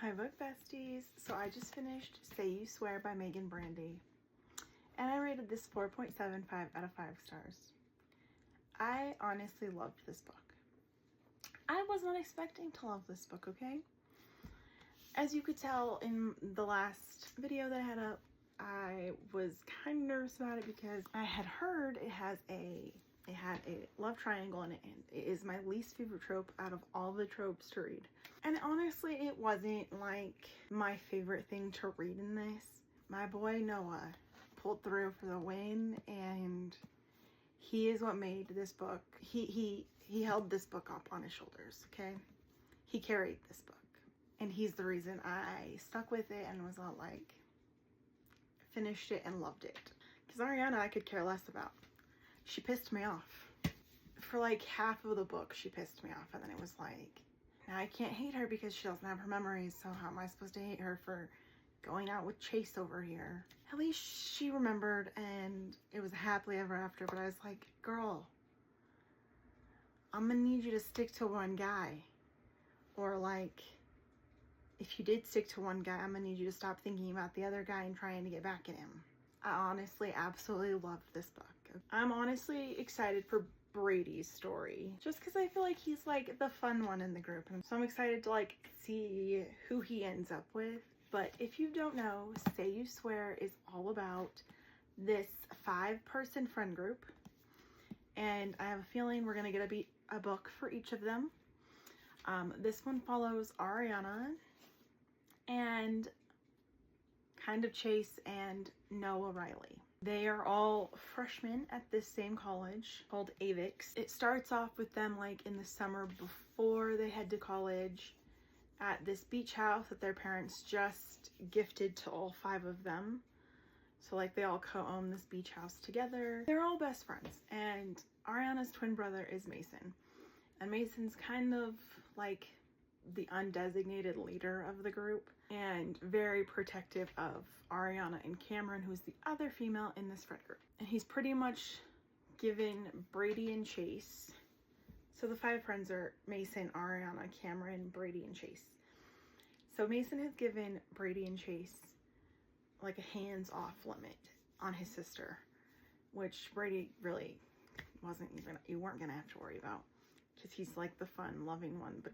Hi book besties. So I just finished Say You Swear by Meagan Brandy, and I rated this 4.75 out of 5 stars. I honestly loved this book. I was not expecting to love this book, okay? As you could tell in the last video that I had up, I was kind of nervous about it because I had heard it had a love triangle in it, and it is my least favorite trope out of all the tropes to read. And honestly, it wasn't like my favorite thing to read in this. My boy Noah pulled through for the win, and he is what made this book. He held this book up on his shoulders, okay? He carried this book, and he's the reason I stuck with it and was not like finished it and loved it. Because Ariana I could care less about. She pissed me off. For like half of the book, she pissed me off, and then it was like, now I can't hate her because she doesn't have her memories, so how am I supposed to hate her for going out with Chase over here? At least she remembered, and it was happily ever after, but I was like, girl, I'm gonna need you to stick to one guy. Or like, if you did stick to one guy, I'm gonna need you to stop thinking about the other guy and trying to get back at him. I honestly absolutely loved this book. I'm honestly excited for Brady's story, just because I feel like he's like the fun one in the group, and so I'm excited to like see who he ends up with. But if you don't know, Say You Swear is all about this 5-person friend group, and I have a feeling we're gonna get a book for each of them. This one follows Ariana and kind of Chase and Noah Riley. They are all freshmen at this same college called AVIX. It starts off with them like in the summer before they head to college at this beach house that their parents just gifted to all 5 of them. So like they all co-own this beach house together. They're all best friends, and Ariana's twin brother is Mason. And Mason's kind of like the undesignated leader of the group and very protective of Ariana and Cameron, who's the other female in this friend group. And he's pretty much given Brady and Chase, so the 5 friends are Mason, Ariana, Cameron, Brady, and Chase. So Mason has given Brady and Chase like a hands-off limit on his sister, which Brady really you weren't gonna have to worry about, because he's like the fun, loving one, but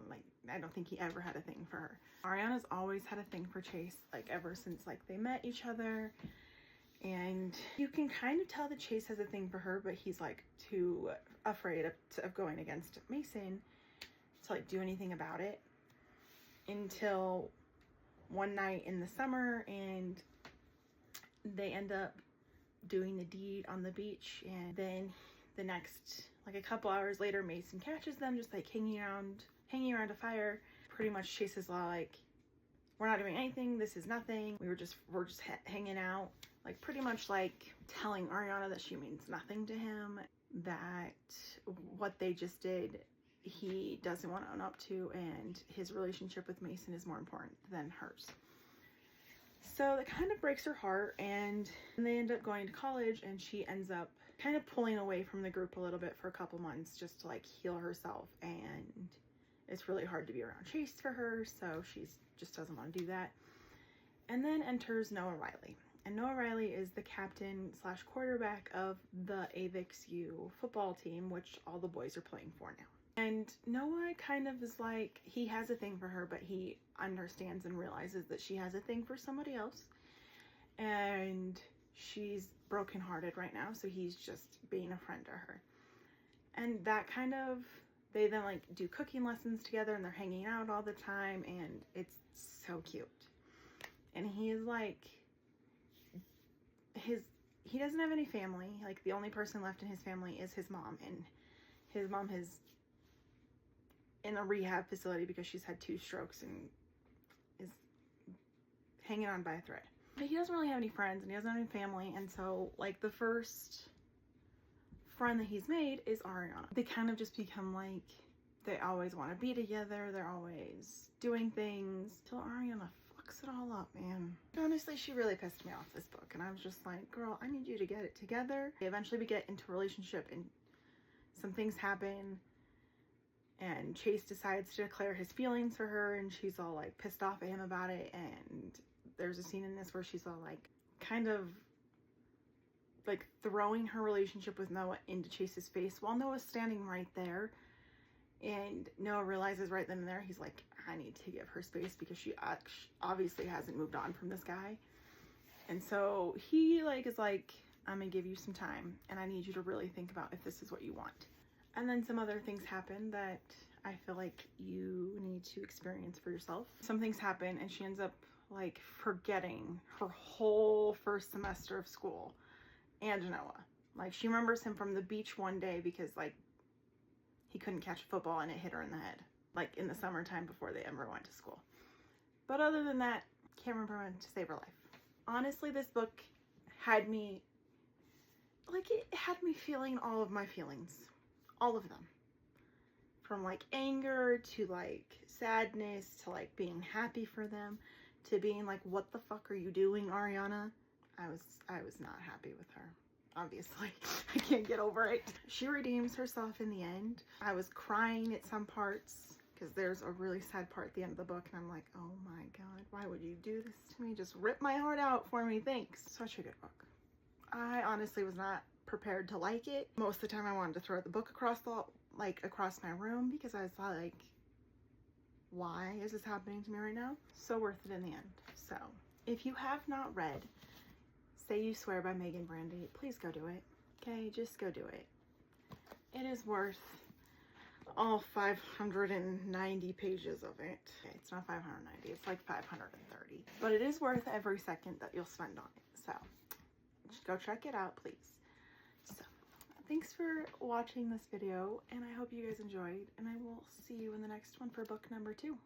like I don't think he ever had a thing for her. Ariana's always had a thing for Chase, like ever since like they met each other, and you can kind of tell that Chase has a thing for her, but he's like too afraid of going against Mason to like do anything about it, until one night in the summer, and they end up doing the deed on the beach. And then the next, like a couple hours later, Mason catches them just like hanging around a fire. Pretty much Chase is like, we're not doing anything, this is nothing, we're just hanging out, like pretty much like telling Ariana that she means nothing to him, that what they just did he doesn't want to own up to, and his relationship with Mason is more important than hers. So that kind of breaks her heart, and they end up going to college, and she ends up kind of pulling away from the group a little bit for a couple months just to like heal herself, and it's really hard to be around Chase for her, so she just doesn't want to do that. And then enters Noah Riley, and Noah Riley is the captain / quarterback of the AVIXU football team, which all the boys are playing for now. And Noah kind of is like, he has a thing for her, but he understands and realizes that she has a thing for somebody else, and she's brokenhearted right now, so he's just being a friend to her. And that kind of, they then like do cooking lessons together, and they're hanging out all the time, and it's so cute. And he's like, he doesn't have any family. Like the only person left in his family is his mom, and his mom is in a rehab facility because she's had 2 strokes and is hanging on by a thread. But he doesn't really have any friends, and he doesn't have any family, and so like the first friend that he's made is Ariana. They kind of just become like, they always want to be together, they're always doing things, till Ariana fucks it all up, man. Honestly, she really pissed me off this book, and I was just like, girl, I need you to get it together. Eventually we get into a relationship, and some things happen, And Chase decides to declare his feelings for her, and she's all like pissed off at him about it. And there's a scene in this where she's all like kind of like throwing her relationship with Noah into Chase's face while Noah's standing right there. And Noah realizes right then and there, he's like, I need to give her space because she obviously hasn't moved on from this guy. And so he like is like, I'm gonna give you some time and I need you to really think about if this is what you want. And then some other things happen that I feel like you need to experience for yourself. Some things happen and she ends up like forgetting her whole first semester of school and Noah. Like she remembers him from the beach one day because like he couldn't catch a football and it hit her in the head, like in the summertime before they ever went to school. But other than that, can't remember when to save her life. Honestly, this book had me, like it had me feeling all of my feelings. All of them. From like anger to like sadness to like being happy for them to being like, what the fuck are you doing, Ariana? I was not happy with her. Obviously, I can't get over it. She redeems herself in the end. I was crying at some parts because there's a really sad part at the end of the book and I'm like, oh my God, why would you do this to me? Just rip my heart out for me, thanks. Such a good book. I honestly was not prepared to like it. Most of the time I wanted to throw the book across my room because I was like, why is this happening to me right now? So worth it in the end. So if you have not read Say You Swear by Meagan Brandy, please go do it. Okay, just go do it. It is worth all 590 pages of it. Okay, it's not 590, it's like 530. But it is worth every second that you'll spend on it. So just go check it out, please. So thanks for watching this video and I hope you guys enjoyed and I will see you in the next one for book number 2.